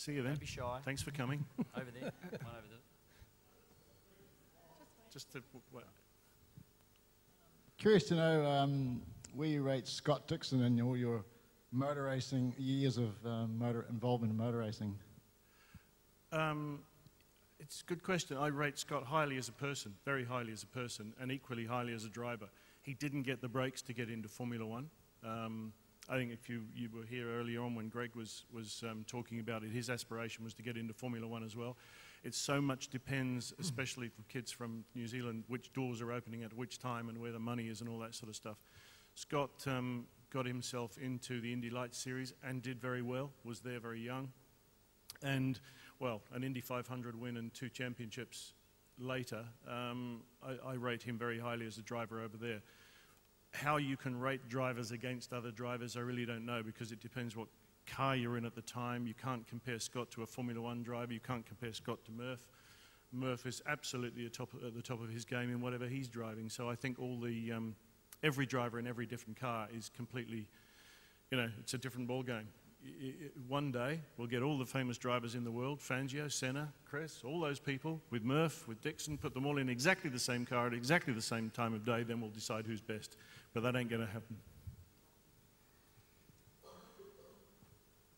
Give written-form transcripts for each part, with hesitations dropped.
See you then. Don't be shy. Thanks for coming. Over there. One over there. Just to, Curious to know where you rate Scott Dixon in all your motor racing years of involvement in motor racing. it's a good question. I rate Scott highly as a person, very highly as a person, and equally highly as a driver. He didn't get the breaks to get into Formula One. I think if you were here earlier on when Greg was talking about it, his aspiration was to get into Formula One as well. It so much depends, especially for kids from New Zealand, which doors are opening at which time and where the money is and all that sort of stuff. Scott got himself into the Indy Lights series and did very well, was there very young. And, well, an Indy 500 win and 2 championships later, I rate him very highly as a driver over there. How you can rate drivers against other drivers, I really don't know, because it depends what car you're in at the time. You can't compare Scott to a Formula One driver. You can't compare Scott to Murph. Murph is absolutely at the top of his game in whatever he's driving. So I think all the every driver in every different car is completely, you know, it's a different ball game. One day we'll get all the famous drivers in the world, Fangio, Senna, Chris, all those people, with Murph, with Dixon, put them all in exactly the same car at exactly the same time of day, then we'll decide who's best. But that ain't going to happen.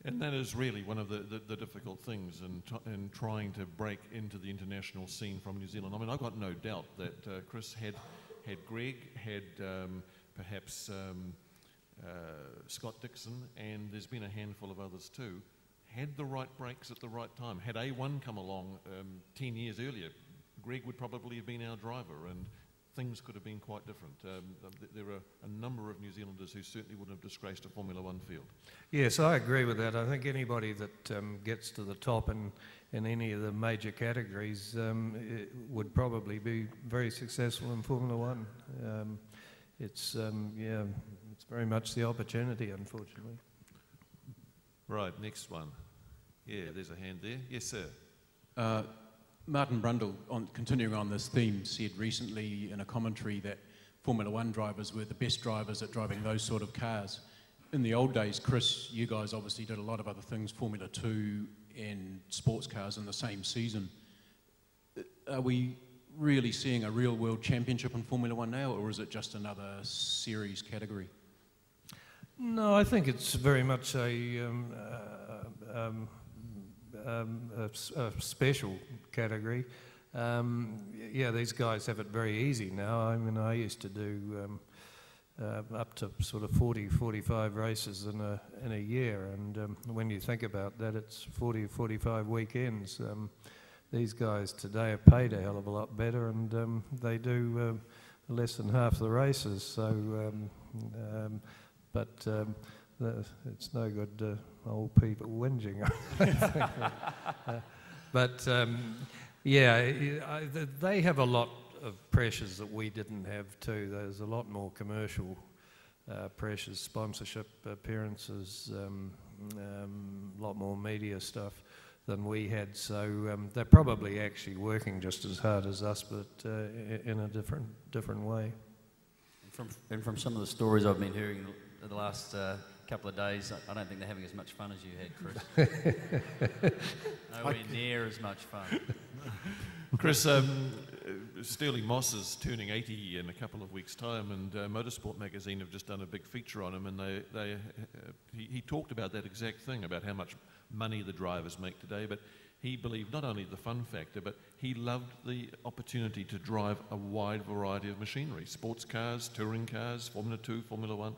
And that is really one of the difficult things in trying to break into the international scene from New Zealand. I mean, I've got no doubt that Chris had Greg, had perhaps Scott Dixon, and there's been a handful of others too, had the right breaks at the right time. Had A1 come along 10 years earlier, Greg would probably have been our driver, and things could have been quite different. There are a number of New Zealanders who certainly wouldn't have disgraced a Formula One field. Yes, I agree with that. I think anybody that gets to the top in any of the major categories would probably be very successful in Formula One. It's very much the opportunity, unfortunately. Right, next one. Yeah, there's a hand there. Yes, sir. Martin Brundle, continuing on this theme, said recently in a commentary that Formula One drivers were the best drivers at driving those sort of cars. In the old days, Chris, you guys obviously did a lot of other things, Formula 2 and sports cars in the same season. Are we really seeing a real world championship in Formula One now, or is it just another series category? No, I think it's very much a special category. Yeah, these guys have it very easy now. I mean, I used to do up to sort of 40, 45 races in a year, and when you think about that, it's 40, 45 weekends. These guys today are paid a hell of a lot better, and they do less than half the races. So, but it's no good old people whinging. But yeah, they have a lot of pressures that we didn't have too. There's a lot more commercial pressures, sponsorship appearances, a lot more media stuff than we had. So they're probably actually working just as hard as us, but in a different way. And from some of the stories I've been hearing the last couple of days, I don't think they're having as much fun as you had, Chris. Nowhere near as much fun. Chris, Sterling Moss is turning 80 in a couple of weeks' time, and Motorsport magazine have just done a big feature on him, and he talked about that exact thing, about how much money the drivers make today, but he believed not only the fun factor, but he loved the opportunity to drive a wide variety of machinery, sports cars, touring cars, Formula 2, Formula 1.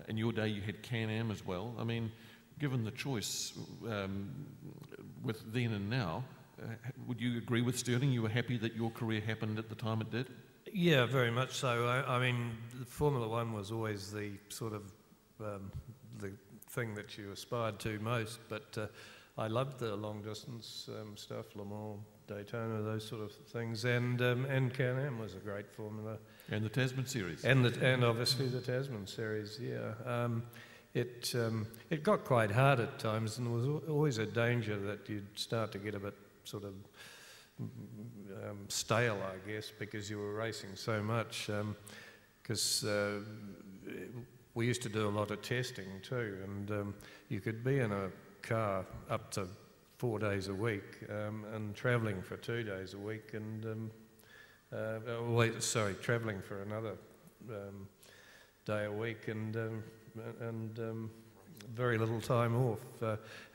In your day, you had Can-Am as well. I mean, given the choice with then and now, would you agree with Sterling? You were happy that your career happened at the time it did? Yeah, very much so. I mean, Formula One was always the sort of the thing that you aspired to most, but I loved the long-distance stuff, Le Mans, Daytona, those sort of things, and Can-Am was a great formula. And the Tasman series. And obviously the Tasman series, yeah. It got quite hard at times, and there was always a danger that you'd start to get a bit sort of stale, I guess, because you were racing so much. Because we used to do a lot of testing too, and you could be in a car up to 4 days a week and travelling for 2 days a week, and travelling for another day a week, and very little time off.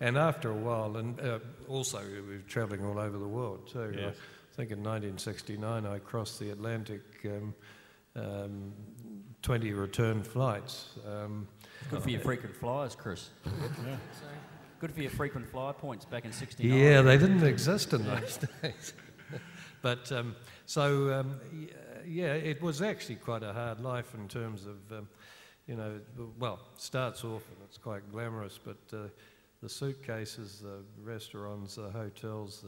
And after a while, and also we were travelling all over the world too. Yes. I think in 1969 I crossed the Atlantic, 20 return flights. Good for your frequent flyers, Chris. Yeah. Good for your frequent flyer points back in '69. Yeah, they didn't exist in those days. But yeah, it was actually quite a hard life in terms of, well, starts off and it's quite glamorous, but the suitcases, the restaurants, the hotels,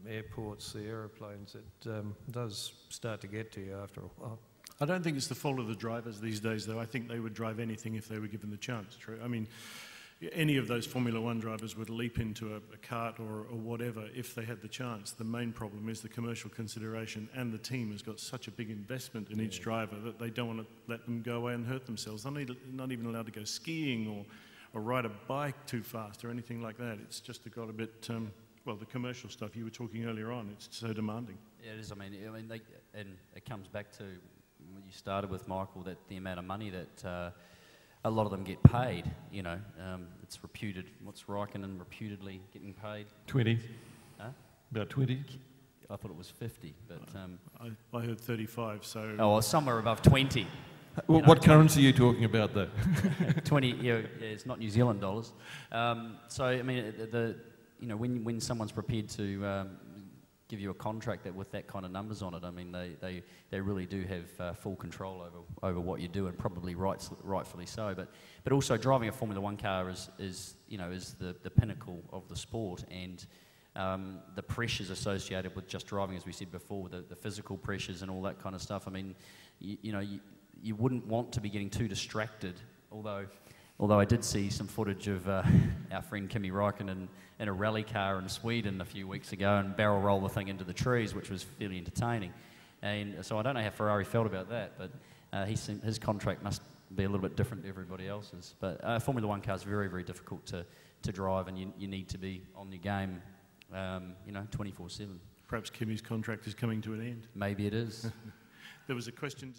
the airports, the aeroplanes, it does start to get to you after a while. I don't think it's the fault of the drivers these days, though. I think they would drive anything if they were given the chance. True. I mean, any of those Formula One drivers would leap into a kart or whatever if they had the chance. The main problem is the commercial consideration, and the team has got such a big investment in each driver that they don't want to let them go away and hurt themselves. They're not even allowed to go skiing or ride a bike too fast or anything like that. It's just got a bit, well, the commercial stuff you were talking earlier on, it's so demanding. Yeah, it is. I mean, and it comes back to what you started with, Michael, that the amount of money that a lot of them get paid. It's reputed. What's Raikkonen reputedly getting paid? 20. Huh? About 20. I thought it was 50, but I heard 35. So well, somewhere above 20. What currency are you talking about, though? 20. Yeah, it's not New Zealand dollars. So I mean, when someone's prepared to give you a contract that with that kind of numbers on it, I mean, they really do have full control over what you do, and probably rightfully so. But also driving a Formula One car is the pinnacle of the sport, and the pressures associated with just driving, as we said before, the physical pressures and all that kind of stuff. I mean, you wouldn't want to be getting too distracted, although I did see some footage of our friend Kimi Raikkonen in a rally car in Sweden a few weeks ago and barrel roll the thing into the trees, which was fairly entertaining. And so I don't know how Ferrari felt about that, but his contract must be a little bit different to everybody else's. But Formula One car is very, very difficult to drive, and you need to be on your game, 24/7. perhaps Kimi's contract is coming to an end. Maybe it is. There was a question...